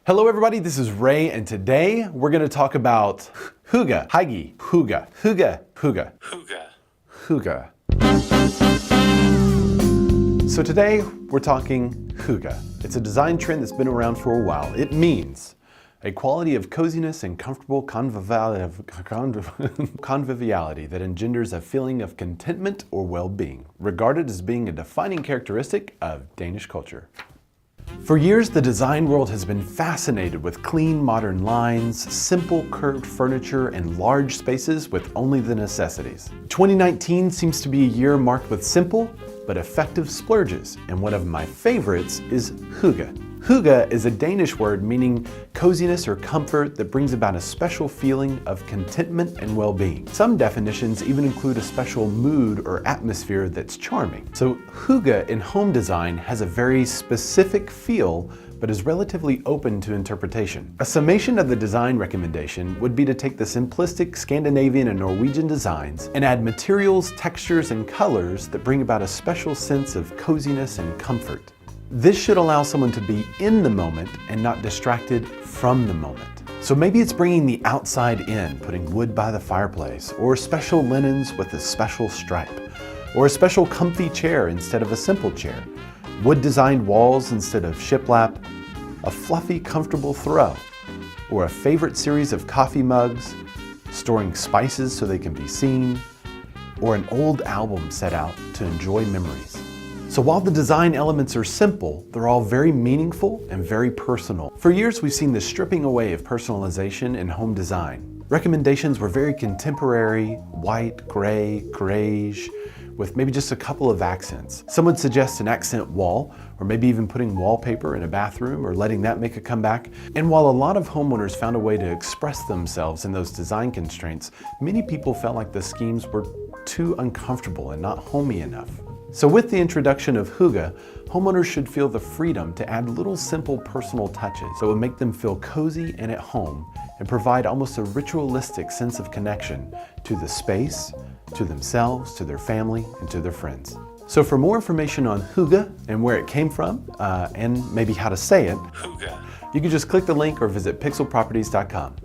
Hello everybody, this is Ray, and today we're going to talk about Hygge, Hygge, Hygge, Hygge, Hygge, Hygge, Hygge. So today we're talking Hygge. It's a design trend that's been around for a while. It means a quality of coziness and comfortable conviviality that engenders a feeling of contentment or well-being, regarded as being a defining characteristic of Danish culture. For years, the design world has been fascinated with clean, modern lines, simple curved furniture, and large spaces with only the necessities. 2019 seems to be a year marked with simple but effective splurges, and one of my favorites is Hygge. Hygge is a Danish word meaning coziness or comfort that brings about a special feeling of contentment and well-being. Some definitions even include a special mood or atmosphere that's charming. So Hygge in home design has a very specific feel, but is relatively open to interpretation. A summation of the design recommendation would be to take the simplistic Scandinavian and Norwegian designs and add materials, textures, and colors that bring about a special sense of coziness and comfort. This should allow someone to be in the moment and not distracted from the moment. So maybe it's bringing the outside in, putting wood by the fireplace, or special linens with a special stripe, or a special comfy chair instead of a simple chair, wood-designed walls instead of shiplap, a fluffy, comfortable throw, or a favorite series of coffee mugs, storing spices so they can be seen, or an old album set out to enjoy memories. So while the design elements are simple, they're all very meaningful and very personal. For years, we've seen the stripping away of personalization in home design. Recommendations were very contemporary, white, gray, grayish, with maybe just a couple of accents. Some would suggest an accent wall, or maybe even putting wallpaper in a bathroom or letting that make a comeback. And while a lot of homeowners found a way to express themselves in those design constraints, many people felt like the schemes were too uncomfortable and not homey enough. So with the introduction of Hygge, homeowners should feel the freedom to add little simple personal touches that would make them feel cozy and at home and provide almost a ritualistic sense of connection to the space, to themselves, to their family, and to their friends. So for more information on Hygge and where it came from, and maybe how to say it, Hygge, you can just click the link or visit pixelproperties.com.